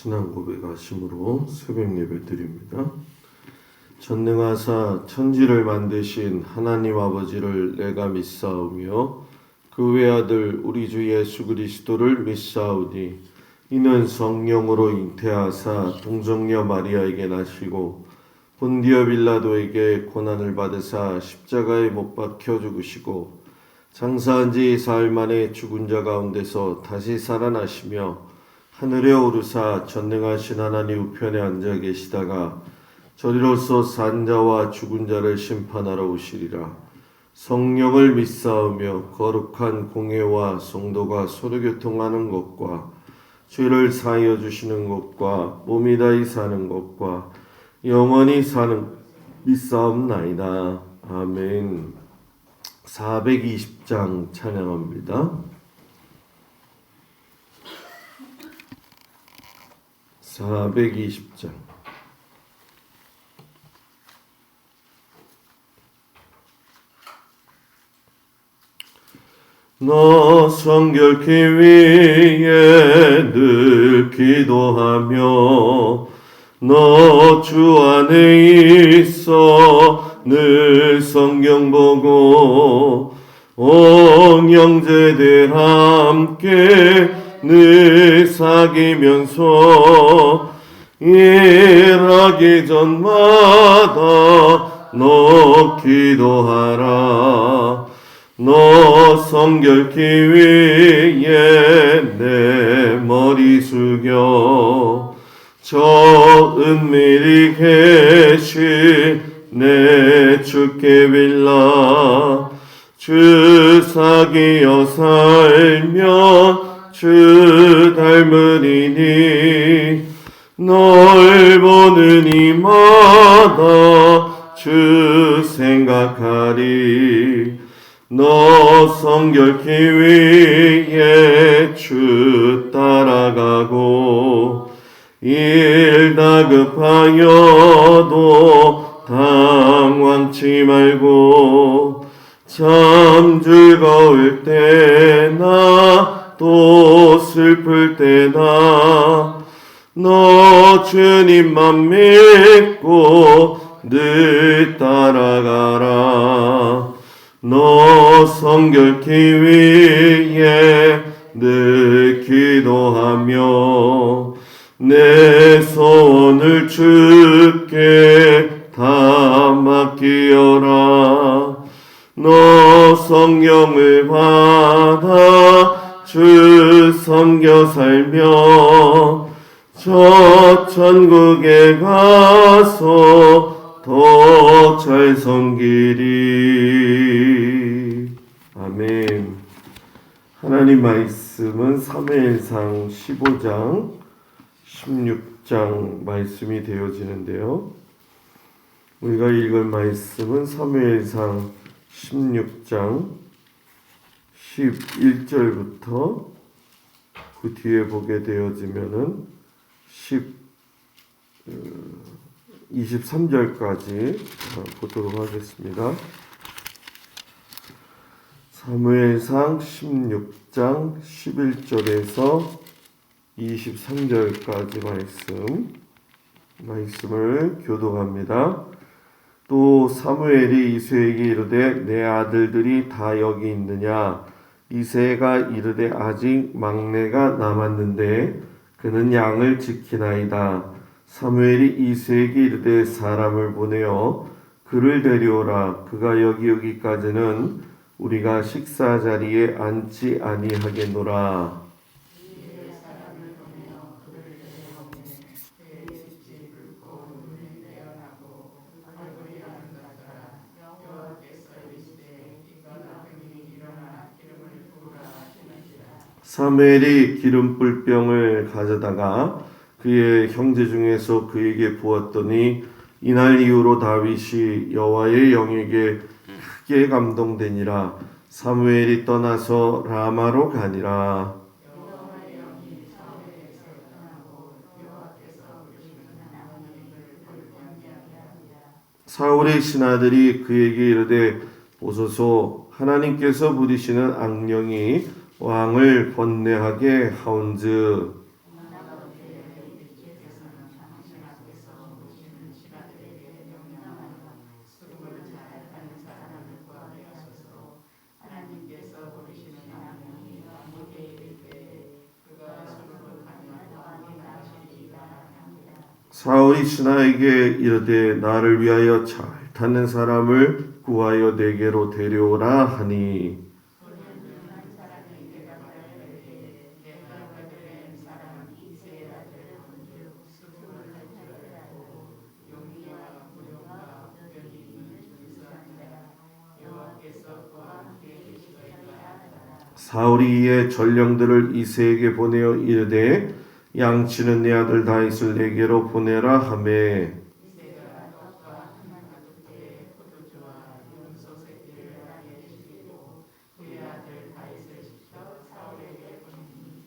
신앙 고백하심으로 새벽 예배 드립니다. 전능하사 천지를 만드신 하나님 아버지를 내가 믿사오며 그 외아들 우리 주 예수 그리스도를 믿사오니 이는 성령으로 잉태하사 동정녀 마리아에게 나시고 본디오 빌라도에게 고난을 받으사 십자가에 못 박혀 죽으시고 장사한 지 사흘 만에 죽은 자 가운데서 다시 살아나시며 하늘에 오르사 전능하신 하나님 우편에 앉아 계시다가 저리로서 산 자와 죽은 자를 심판하러 오시리라. 성령을 믿사오며 거룩한 공회와 성도가 서로 교통하는 것과 죄를 사하여 주시는 것과 몸이 다히 사는 것과 영원히 사는 믿사옵나이다. 아멘. 420장 찬양합니다. 420장. 너 성결케 위에 늘 기도하며 너 주 안에 있어 늘 성경 보고 온 형제들 함께 늘 사귀면서 일하기 전마다 너 기도하라. 너 성결케 위에 내 머리 숙여 저 은밀히 계신 내 주께 빌라. 주 사귀어 살면 주 닮으리니 널 보는 이마다 주 생각하리. 너 성결케 위에 주 따라가고 일 다급하여도 당황치 말고 참 즐거울 때나 또 슬플 때나 너 주님만 믿고 늘 따라가라. 너 성결케 위에 늘 기도하며 내 소원을 주께 다 맡기어라. 너 성령을 받아 주 섬겨 살며 저 천국에 가서 더 잘 섬기리. 아멘. 하나님 말씀은 사무엘상 15장 16장 말씀이 되어지는데요. 우리가 읽을 말씀은 사무엘상 16장 11절부터 그 뒤에 보게 되어지면은 23절까지 보도록 하겠습니다. 사무엘상 16장 11절에서 23절까지 말씀을 교독합니다. 또 사무엘이 이새에게 이르되 내 아들들이 다 여기 있느냐? 이새가 이르되 아직 막내가 남았는데 그는 양을 지키나이다. 사무엘이 이새에게 이르되 사람을 보내어 그를 데려오라. 그가 여기까지는 우리가 식사 자리에 앉지 아니하겠노라. 사무엘이 기름불병을 가져다가 그의 형제 중에서 그에게 부었더니 이날 이후로 다윗이 여호와의 영에게 크게 감동되니라. 사무엘이 떠나서 라마로 가니라. 사울의 신하들이 그에게 이르되 보소서 하나님께서 부리시는 악령이 왕을 번뇌하게 하온즉 사울이 신하에게 이르되 나를 위하여 잘 타는 사람을 구하여 내게로 데려오라 하니 사울이 이에 전령들을 이새에게 보내어 이르되 양치는 내 아들 다윗을 내게로 보내라 하매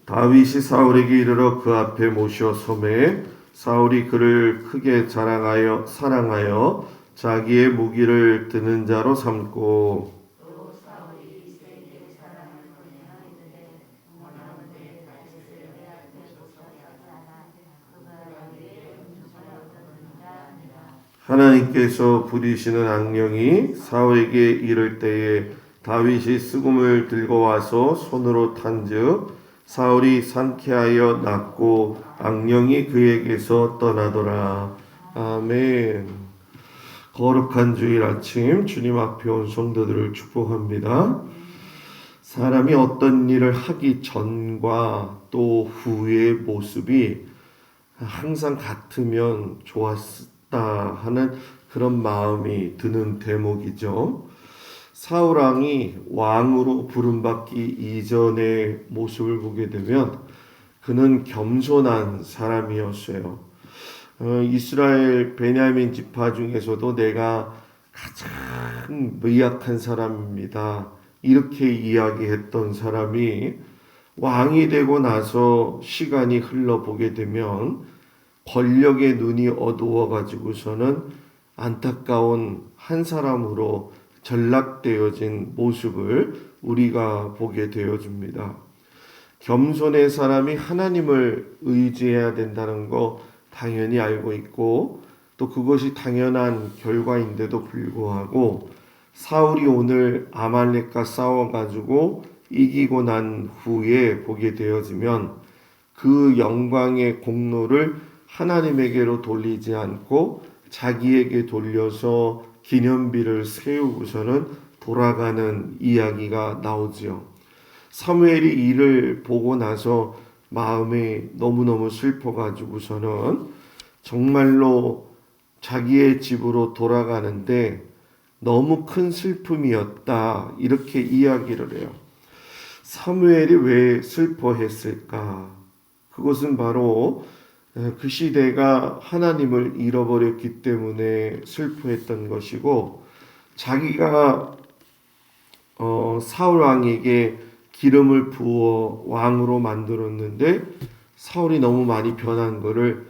다윗이 사울에게 이르러 그 앞에 모셔 서매 사울이 그를 크게 사랑하여 자기의 무기를 드는 자로 삼고 하나님께서 부리시는 악령이 사울에게 이를 때에 다윗이 수금을 들고 와서 손으로 탄즉 사울이 상쾌하여 낫고 악령이 그에게서 떠나더라. 아멘. 거룩한 주일 아침 주님 앞에 온 성도들을 축복합니다. 사람이 어떤 일을 하기 전과 또 후의 모습이 항상 같으면 좋았다 하는 그런 마음이 드는 대목이죠. 사울 왕이 왕으로 부름받기 이전의 모습을 보게 되면 그는 겸손한 사람이었어요. 이스라엘 베냐민 지파 중에서도 내가 가장 미약한 사람입니다. 이렇게 이야기했던 사람이 왕이 되고 나서 시간이 흘러보게 되면 권력의 눈이 어두워 가지고서는 안타까운 한 사람으로 전락되어진 모습을 우리가 보게 되어집니다. 겸손의 사람이 하나님을 의지해야 된다는 거 당연히 알고 있고 또 그것이 당연한 결과인데도 불구하고 사울이 오늘 아말렉과 싸워가지고 이기고 난 후에 보게 되어지면 그 영광의 공로를 하나님에게로 돌리지 않고 자기에게 돌려서 기념비를 세우고서는 돌아가는 이야기가 나오지요. 사무엘이 이를 보고 나서 마음이 너무너무 슬퍼가지고서는 정말로 자기의 집으로 돌아가는데 너무 큰 슬픔이었다 이렇게 이야기를 해요. 사무엘이 왜 슬퍼했을까? 그것은 바로 그 시대가 하나님을 잃어버렸기 때문에 슬퍼했던 것이고 자기가 사울 왕에게 기름을 부어 왕으로 만들었는데 사울이 너무 많이 변한 것을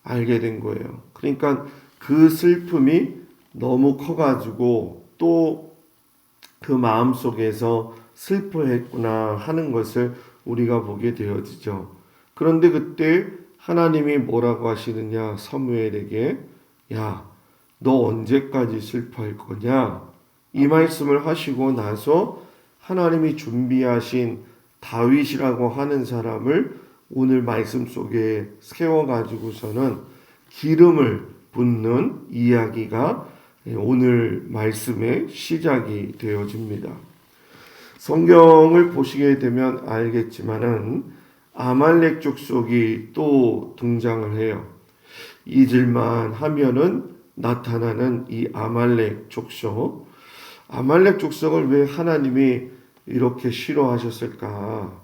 알게 된 거예요. 그러니까 그 슬픔이 너무 커가지고 또 그 마음속에서 슬퍼했구나 하는 것을 우리가 보게 되어지죠. 그런데 그때 하나님이 뭐라고 하시느냐 사무엘에게 야, 너 언제까지 슬퍼할 거냐 이 말씀을 하시고 나서 하나님이 준비하신 다윗이라고 하는 사람을 오늘 말씀 속에 세워가지고서는 기름을 붓는 이야기가 오늘 말씀의 시작이 되어집니다. 성경을 보시게 되면 알겠지만은 아말렉 족속이 또 등장을 해요. 잊을만 하면은 나타나는 이 아말렉 족속. 아말렉 족속을 왜 하나님이 이렇게 싫어하셨을까?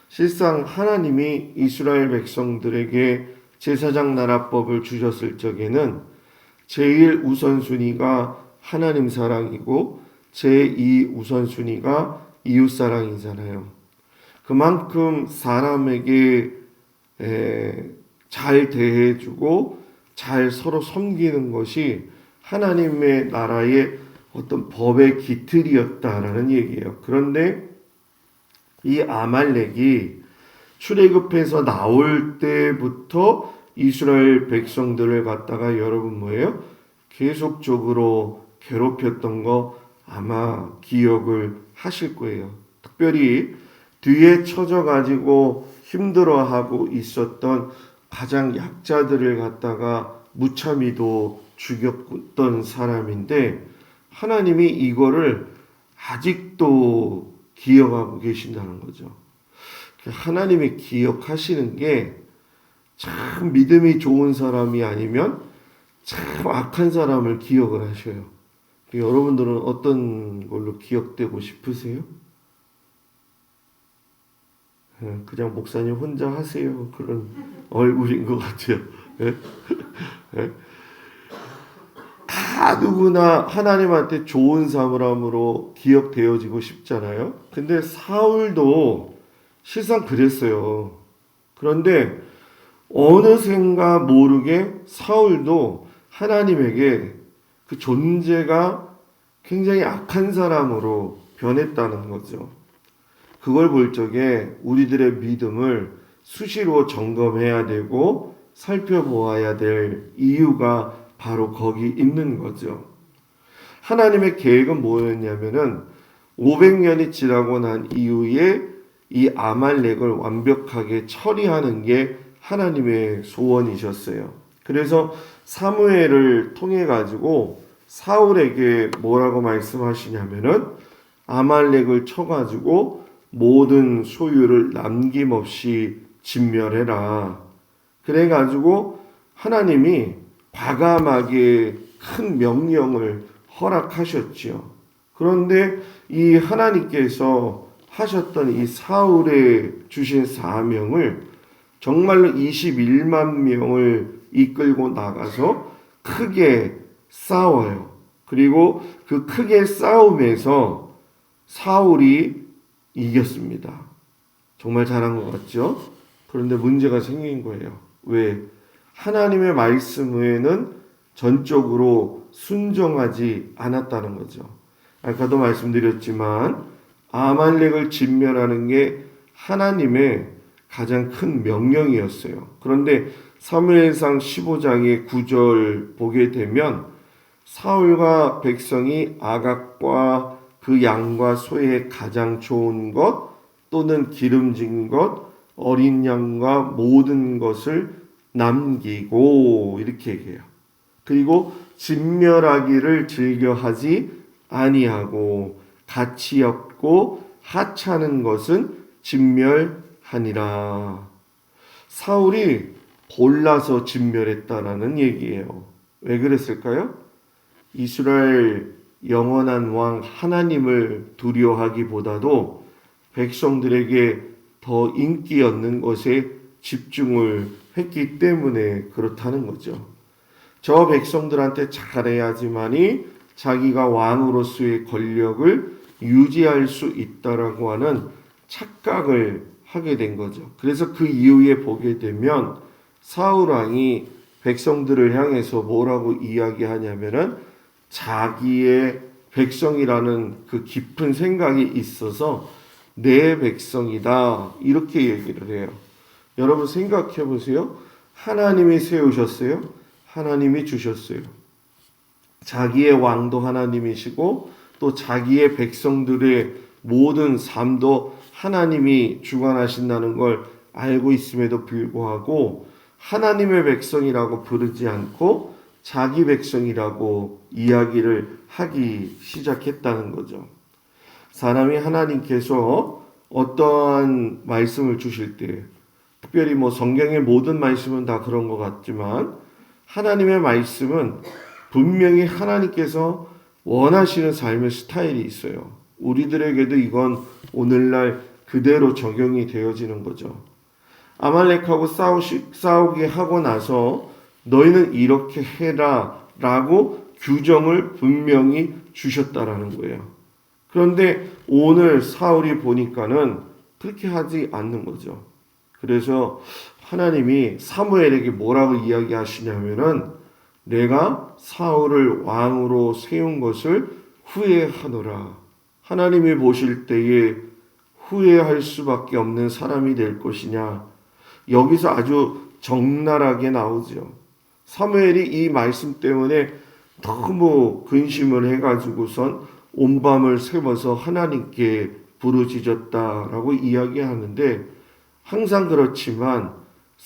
실상 하나님이 이스라엘 백성들에게 제사장 나라법을 주셨을 적에는 제1 우선순위가 하나님 사랑이고 제2 우선순위가 이웃 사랑이잖아요. 그만큼 사람에게 잘 대해주고 잘 서로 섬기는 것이 하나님의 나라의 어떤 법의 기틀이었다라는 얘기예요. 그런데 이 아말렉이 출애굽해서 나올 때부터 이스라엘 백성들을 갖다가 여러분 뭐예요? 계속적으로 괴롭혔던 거 아마 기억을 하실 거예요. 특별히 뒤에 처져 가지고 힘들어하고 있었던 가장 약자들을 갖다가 무참히도 죽였던 사람인데 하나님이 이거를 아직도 기억하고 계신다는 거죠. 하나님이 기억하시는 게 참 믿음이 좋은 사람이 아니면 참 악한 사람을 기억을 하셔요. 여러분들은 어떤 걸로 기억되고 싶으세요? 그냥 목사님 혼자 하세요. 그런 얼굴인 것 같아요. 다 누구나 하나님한테 좋은 사람으로 기억되어지고 싶잖아요. 근데 사울도 실상 그랬어요. 그런데 어느샌가 모르게 사울도 하나님에게 그 존재가 굉장히 악한 사람으로 변했다는 거죠. 그걸 볼 적에 우리들의 믿음을 수시로 점검해야 되고 살펴보아야 될 이유가 바로 거기 있는 거죠. 하나님의 계획은 뭐였냐면은 500년이 지나고 난 이후에 이 아말렉을 완벽하게 처리하는 게 하나님의 소원이셨어요. 그래서 사무엘을 통해 가지고 사울에게 뭐라고 말씀하시냐면은 아말렉을 쳐가지고 모든 소유를 남김없이 진멸해라. 그래가지고 하나님이 과감하게 큰 명령을 허락하셨지요. 그런데 이 하나님께서 하셨던 이 사울에 주신 사명을 정말로 21만 명을 이끌고 나가서 크게 싸워요. 그리고 그 크게 싸움에서 사울이 이겼습니다. 정말 잘한 것 같죠? 그런데 문제가 생긴 거예요. 왜? 하나님의 말씀 외에는 전적으로 순종하지 않았다는 거죠. 아까도 말씀드렸지만 아말렉을 진멸하는 게 하나님의 가장 큰 명령이었어요. 그런데 사무엘상 15장의 9절 보게 되면 사울과 백성이 아각과 그 양과 소의 가장 좋은 것 또는 기름진 것 어린 양과 모든 것을 남기고 이렇게 얘기해요. 그리고 진멸하기를 즐겨하지 아니하고 가치 없고 하찮은 것은 진멸하니라. 사울이 골라서 진멸했다라는 얘기예요. 왜 그랬을까요? 이스라엘 영원한 왕 하나님을 두려워하기보다도 백성들에게 더 인기 얻는 것에 집중을 했기 때문에 그렇다는 거죠. 저 백성들한테 잘해야지만이 자기가 왕으로서의 권력을 유지할 수 있다라고 하는 착각을 하게 된 거죠. 그래서 그 이후에 보게 되면 사울 왕이 백성들을 향해서 뭐라고 이야기하냐면은 자기의 백성이라는 그 깊은 생각이 있어서 내 백성이다 이렇게 얘기를 해요. 여러분 생각해 보세요. 하나님이 세우셨어요. 하나님이 주셨어요. 자기의 왕도 하나님이시고 또 자기의 백성들의 모든 삶도 하나님이 주관하신다는 걸 알고 있음에도 불구하고 하나님의 백성이라고 부르지 않고 자기 백성이라고 이야기를 하기 시작했다는 거죠. 사람이 하나님께서 어떠한 말씀을 주실 때 특별히 성경의 모든 말씀은 다 그런 것 같지만 하나님의 말씀은 분명히 하나님께서 원하시는 삶의 스타일이 있어요. 우리들에게도 이건 오늘날 그대로 적용이 되어지는 거죠. 아말렉하고 싸우게 하고 나서 너희는 이렇게 해라 라고 규정을 분명히 주셨다라는 거예요. 그런데 오늘 사울이 보니까는 그렇게 하지 않는 거죠. 그래서 하나님이 사무엘에게 뭐라고 이야기하시냐면은 내가 사울을 왕으로 세운 것을 후회하노라. 하나님이 보실 때에 후회할 수밖에 없는 사람이 될 것이냐. 여기서 아주 적나라하게 나오죠. 사무엘이 이 말씀 때문에 너무 근심을 해가지고선 온 밤을 새워서 하나님께 부르짖었다라고 이야기하는데 항상 그렇지만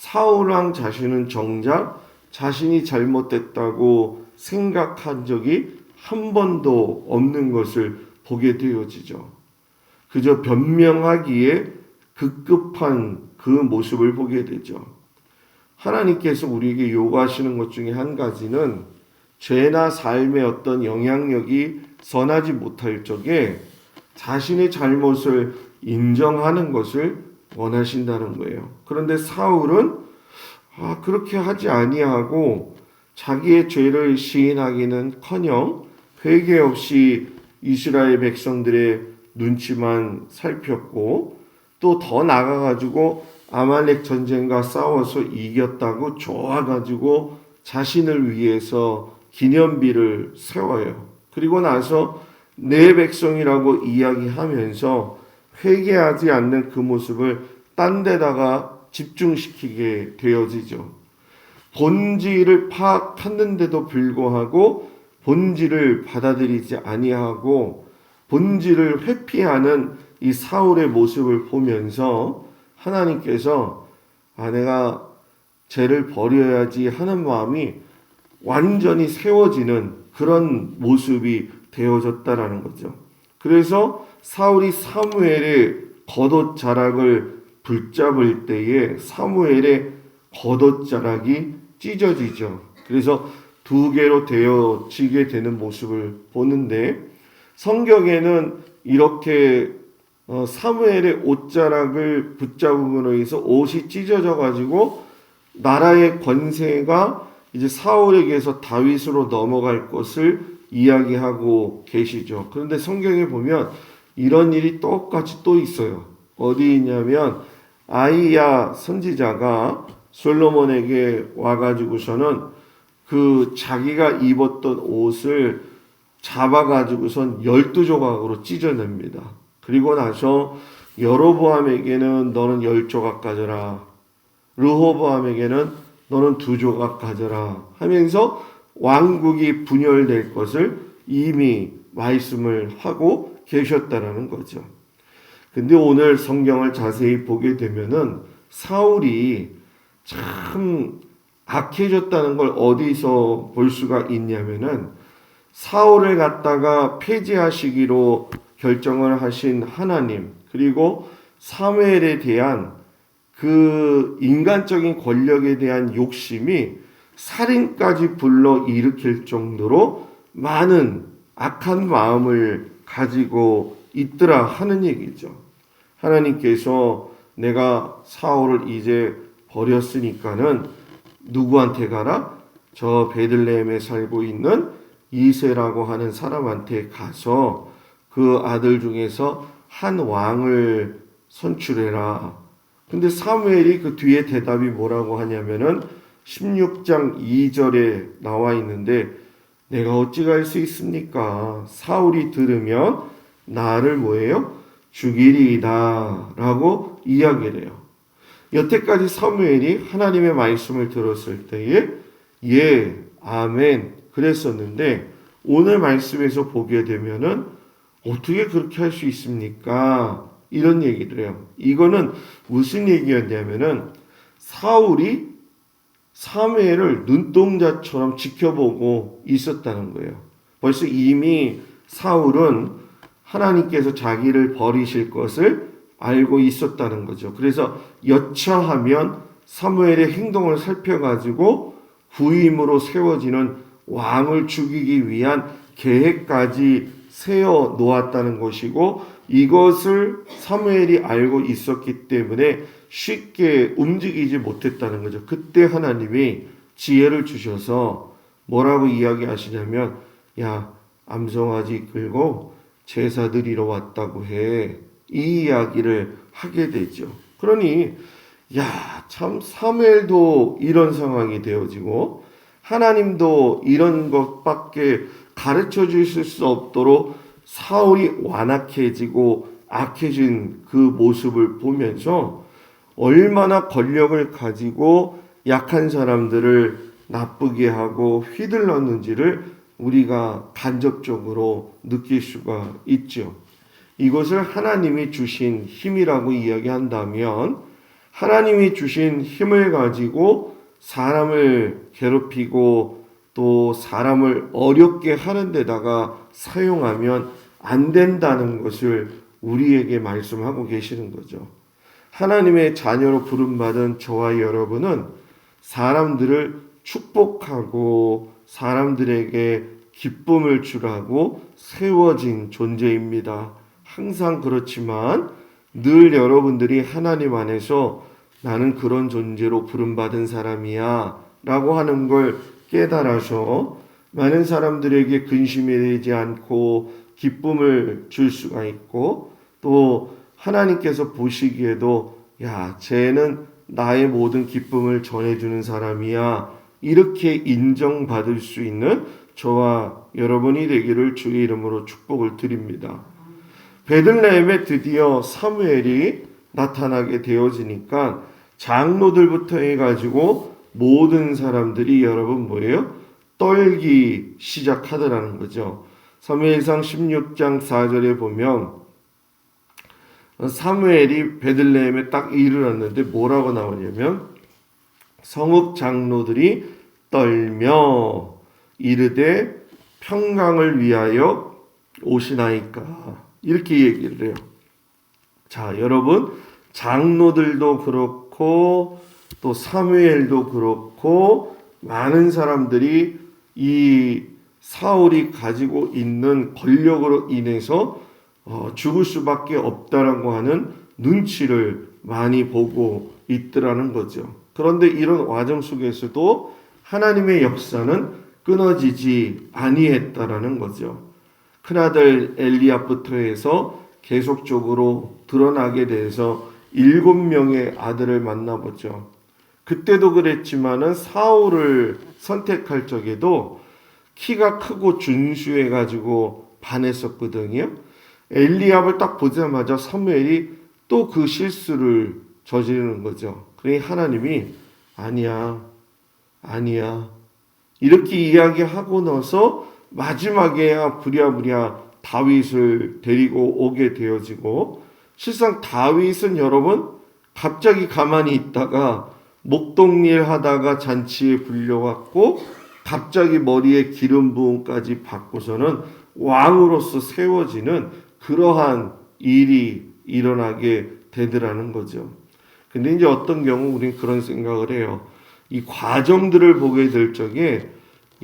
사울왕 자신은 정작 자신이 잘못됐다고 생각한 적이 한 번도 없는 것을 보게 되어지죠. 그저 변명하기에 급급한 그 모습을 보게 되죠. 하나님께서 우리에게 요구하시는 것 중에 한 가지는 죄나 삶의 어떤 영향력이 선하지 못할 적에 자신의 잘못을 인정하는 것을 원하신다는 거예요. 그런데 사울은 그렇게 하지 아니하고 자기의 죄를 시인하기는커녕 회개 없이 이스라엘 백성들의 눈치만 살폈고 또 더 나아가가지고 아말렉 전쟁과 싸워서 이겼다고 좋아가지고 자신을 위해서 기념비를 세워요. 그리고 나서 내 백성이라고 이야기하면서 회개하지 않는 그 모습을 딴 데다가 집중시키게 되어지죠. 본질을 파악했는데도 불구하고 본질을 받아들이지 아니하고 본질을 회피하는 이 사울의 모습을 보면서 하나님께서 내가 죄를 버려야지 하는 마음이 완전히 세워지는 그런 모습이 되어졌다라는 거죠. 그래서 사울이 사무엘의 겉옷자락을 붙잡을 때에 사무엘의 겉옷자락이 찢어지죠. 그래서 두 개로 되어지게 되는 모습을 보는데 성경에는 이렇게 사무엘의 옷자락을 붙잡음으로 해서 옷이 찢어져 가지고 나라의 권세가 이제 사울에게서 다윗으로 넘어갈 것을 이야기하고 계시죠. 그런데 성경에 보면 이런 일이 똑같이 또 있어요. 어디 있냐면 아이야 선지자가 솔로몬에게 와가지고서는 그 자기가 입었던 옷을 잡아가지고선 12조각으로 찢어냅니다. 그리고 나서 여로보암에게는 너는 10조각 가져라. 르호보암에게는 너는 2조각 가져라. 하면서 왕국이 분열될 것을 이미 말씀을 하고 계셨다라는 거죠. 근데 오늘 성경을 자세히 보게 되면은 사울이 참 악해졌다는 걸 어디서 볼 수가 있냐면은 사울을 갖다가 폐지하시기로 결정을 하신 하나님, 그리고 사무엘에 대한 그 인간적인 권력에 대한 욕심이 살인까지 불러 일으킬 정도로 많은 악한 마음을 가지고 있더라 하는 얘기죠. 하나님께서 내가 사울을 이제 버렸으니까는 누구한테 가라? 저 베들레헴에 살고 있는 이새라고 하는 사람한테 가서 그 아들 중에서 한 왕을 선출해라. 근데 사무엘이 그 뒤에 대답이 뭐라고 하냐면은 16장 2절에 나와 있는데 내가 어찌 갈 수 있습니까? 사울이 들으면 나를 뭐예요? 죽이리이다 라고 이야기를 해요. 여태까지 사무엘이 하나님의 말씀을 들었을 때에 예, 아멘 그랬었는데 오늘 말씀에서 보게 되면은 어떻게 그렇게 할 수 있습니까? 이런 얘기를 해요. 이거는 무슨 얘기였냐면은 사울이 사무엘을 눈동자처럼 지켜보고 있었다는 거예요. 벌써 이미 사울은 하나님께서 자기를 버리실 것을 알고 있었다는 거죠. 그래서 여차하면 사무엘의 행동을 살펴가지고 후임으로 세워지는 왕을 죽이기 위한 계획까지 세워 놓았다는 것이고 이것을 사무엘이 알고 있었기 때문에 쉽게 움직이지 못했다는 거죠. 그때 하나님이 지혜를 주셔서 뭐라고 이야기하시냐면 야 암송아지 끌고 제사 드리러 왔다고 해. 이 이야기를 하게 되죠. 그러니 참 사무엘도 이런 상황이 되어지고 하나님도 이런 것밖에 가르쳐 주실 수 없도록 사울이 완악해지고 악해진 그 모습을 보면서 얼마나 권력을 가지고 약한 사람들을 나쁘게 하고 휘둘렀는지를 우리가 간접적으로 느낄 수가 있죠. 이것을 하나님이 주신 힘이라고 이야기한다면 하나님이 주신 힘을 가지고 사람을 괴롭히고 또 사람을 어렵게 하는 데다가 사용하면 안 된다는 것을 우리에게 말씀하고 계시는 거죠. 하나님의 자녀로 부름받은 저와 여러분은 사람들을 축복하고 사람들에게 기쁨을 주라고 세워진 존재입니다. 항상 그렇지만 늘 여러분들이 하나님 안에서 나는 그런 존재로 부름받은 사람이야 라고 하는 걸 깨달아서 많은 사람들에게 근심이 되지 않고 기쁨을 줄 수가 있고 또 하나님께서 보시기에도 야, 쟤는 나의 모든 기쁨을 전해주는 사람이야 이렇게 인정받을 수 있는 저와 여러분이 되기를 주의 이름으로 축복을 드립니다. 베들레헴에 드디어 사무엘이 나타나게 되어지니까 장로들부터 해가지고 모든 사람들이 여러분 뭐예요? 떨기 시작하더라는 거죠. 사무엘상 16장 4절에 보면 사무엘이 베들레헴에 딱 이르렀는데 뭐라고 나오냐면 성읍 장로들이 떨며 이르되 평강을 위하여 오시나이까 이렇게 얘기를 해요. 자, 여러분 장로들도 그렇고 또 사무엘도 그렇고 많은 사람들이 이 사울이 가지고 있는 권력으로 인해서 죽을 수밖에 없다라고 하는 눈치를 많이 보고 있더라는 거죠. 그런데 이런 과정 속에서도 하나님의 역사는 끊어지지 아니했다라는 거죠. 큰아들 엘리압부터 해서 계속적으로 드러나게 돼서 7명의 아들을 만나보죠. 그때도 그랬지만은 사울을 선택할 적에도 키가 크고 준수해가지고 반했었거든요. 엘리압을 딱 보자마자 사무엘이 또 그 실수를 저지르는 거죠. 그러니 하나님이 아니야 이렇게 이야기하고 나서 마지막에야 부랴부랴 다윗을 데리고 오게 되어지고 실상 다윗은 여러분 갑자기 가만히 있다가 목동일 하다가 잔치에 불려왔고 갑자기 머리에 기름 부음까지 받고서는 왕으로서 세워지는 그러한 일이 일어나게 되더라는 거죠. 근데 이제 어떤 경우 우리는 그런 생각을 해요. 이 과정들을 보게 될 적에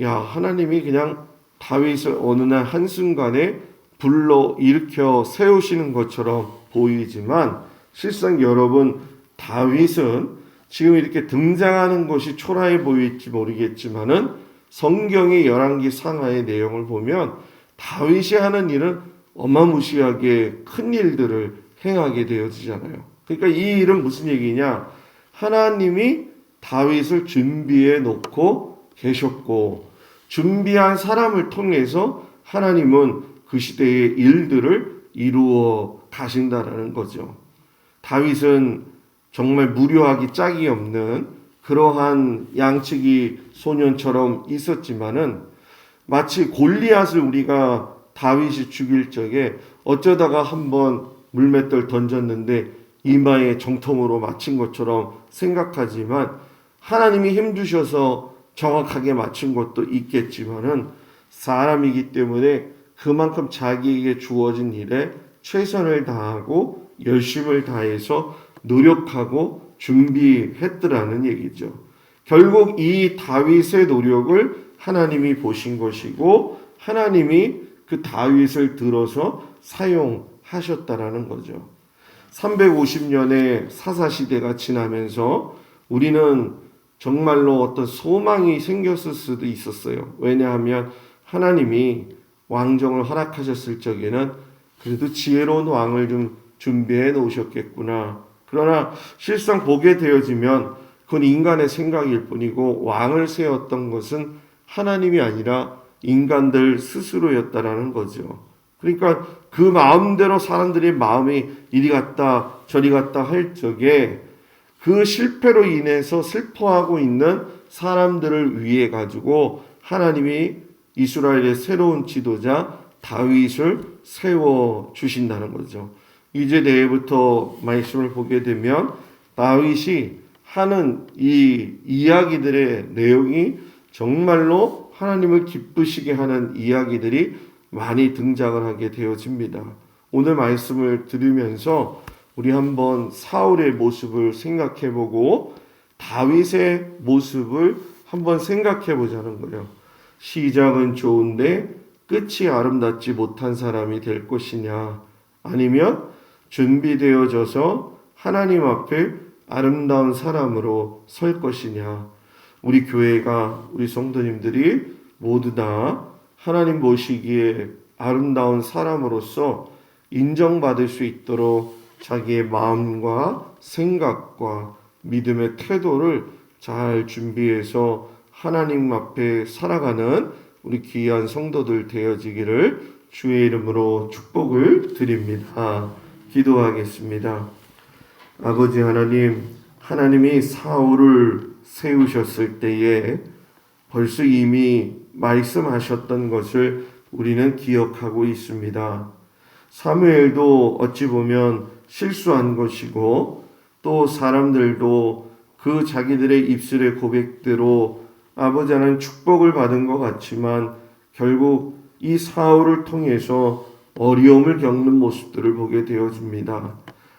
야, 하나님이 그냥 다윗을 어느 날 한순간에 불러 일으켜 세우시는 것처럼 보이지만 실상 여러분 다윗은 지금 이렇게 등장하는 것이 초라해 보일지 모르겠지만은 성경의 열왕기 상하의 내용을 보면 다윗이 하는 일은 어마무시하게 큰 일들을 행하게 되어지잖아요. 그러니까 이 일은 무슨 얘기냐? 하나님이 다윗을 준비해 놓고 계셨고 준비한 사람을 통해서 하나님은 그 시대의 일들을 이루어 가신다라는 거죠. 다윗은 정말 무료하기 짝이 없는 그러한 양치기 소년처럼 있었지만은 마치 골리앗을 우리가 다윗이 죽일 적에 어쩌다가 한번 물맷돌 던졌는데 이마에 정통으로 맞힌 것처럼 생각하지만 하나님이 힘주셔서 정확하게 맞춘 것도 있겠지만은 사람이기 때문에 그만큼 자기에게 주어진 일에 최선을 다하고 열심을 다해서 노력하고 준비했더라는 얘기죠. 결국 이 다윗의 노력을 하나님이 보신 것이고 하나님이 그 다윗을 들어서 사용하셨다라는 거죠. 350년의 사사시대가 지나면서 우리는 정말로 어떤 소망이 생겼을 수도 있었어요. 왜냐하면 하나님이 왕정을 허락하셨을 적에는 그래도 지혜로운 왕을 좀 준비해 놓으셨겠구나. 그러나 실상 보게 되어지면 그건 인간의 생각일 뿐이고 왕을 세웠던 것은 하나님이 아니라 인간들 스스로였다라는 거죠. 그러니까 그 마음대로 사람들의 마음이 이리 갔다 저리 갔다 할 적에 그 실패로 인해서 슬퍼하고 있는 사람들을 위해 가지고 하나님이 이스라엘의 새로운 지도자 다윗을 세워 주신다는 거죠. 이제 내일부터 말씀을 보게 되면 다윗이 하는 이 이야기들의 내용이 정말로 하나님을 기쁘시게 하는 이야기들이 많이 등장을 하게 되어집니다. 오늘 말씀을 들으면서 우리 한번 사울의 모습을 생각해보고 다윗의 모습을 한번 생각해보자는 거예요. 시작은 좋은데 끝이 아름답지 못한 사람이 될 것이냐, 아니면 준비되어져서 하나님 앞에 아름다운 사람으로 설 것이냐. 우리 교회가, 우리 성도님들이 모두 다 하나님 보시기에 아름다운 사람으로서 인정받을 수 있도록 자기의 마음과 생각과 믿음의 태도를 잘 준비해서 하나님 앞에 살아가는 우리 귀한 성도들 되어지기를 주의 이름으로 축복을 드립니다. 기도하겠습니다. 아버지 하나님, 하나님이 사울을 세우셨을 때에 벌써 이미 말씀하셨던 것을 우리는 기억하고 있습니다. 사무엘도 어찌 보면 실수한 것이고, 또 사람들도 그 자기들의 입술의 고백대로 아버지 하나님 축복을 받은 것 같지만 결국 이 사울을 통해서 어려움을 겪는 모습들을 보게 되어집니다.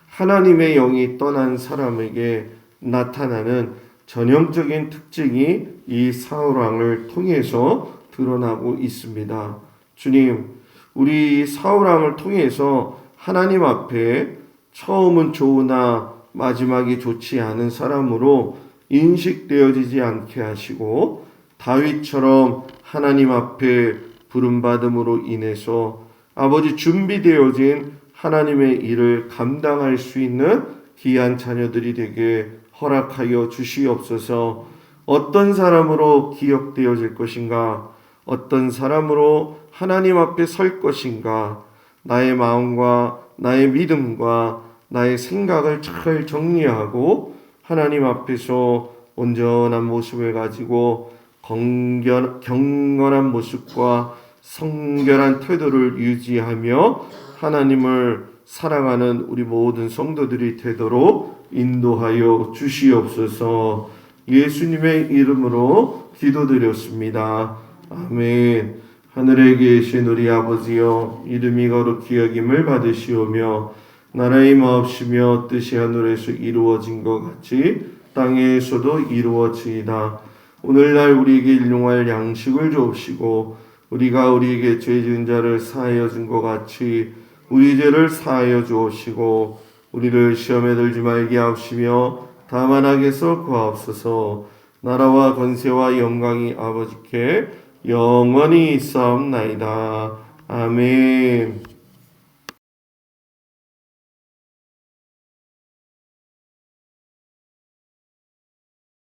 하나님의 영이 떠난 사람에게 나타나는 전형적인 특징이 이 사울 왕을 통해서 드러나고 있습니다. 주님, 우리 사울 왕을 통해서 하나님 앞에 처음은 좋으나 마지막이 좋지 않은 사람으로 인식되어지지 않게 하시고, 다윗처럼 하나님 앞에 부름받음으로 인해서 아버지 준비되어진 하나님의 일을 감당할 수 있는 귀한 자녀들이 되게 허락하여 주시옵소서. 어떤 사람으로 기억되어질 것인가, 어떤 사람으로 하나님 앞에 설 것인가, 나의 마음과 나의 믿음과 나의 생각을 잘 정리하고 하나님 앞에서 온전한 모습을 가지고 경건한 모습과 성결한 태도를 유지하며 하나님을 사랑하는 우리 모든 성도들이 되도록 인도하여 주시옵소서. 예수님의 이름으로 기도드렸습니다. 아멘. 하늘에 계신 우리 아버지여, 이름이 거룩히 여김을 받으시오며 나라의 마옵시며 뜻이 하늘에서 이루어진 것 같이 땅에서도 이루어지이다. 오늘날 우리에게 일용할 양식을 주옵시고 우리가 우리에게 죄 지은 자를 사하여 준 것 같이 우리 죄를 사하여 주옵시고 우리를 시험에 들지 말게 하옵시며 다만 악에서 구하옵소서. 나라와 권세와 영광이 아버지께 영원히 있사옵나이다. 아멘.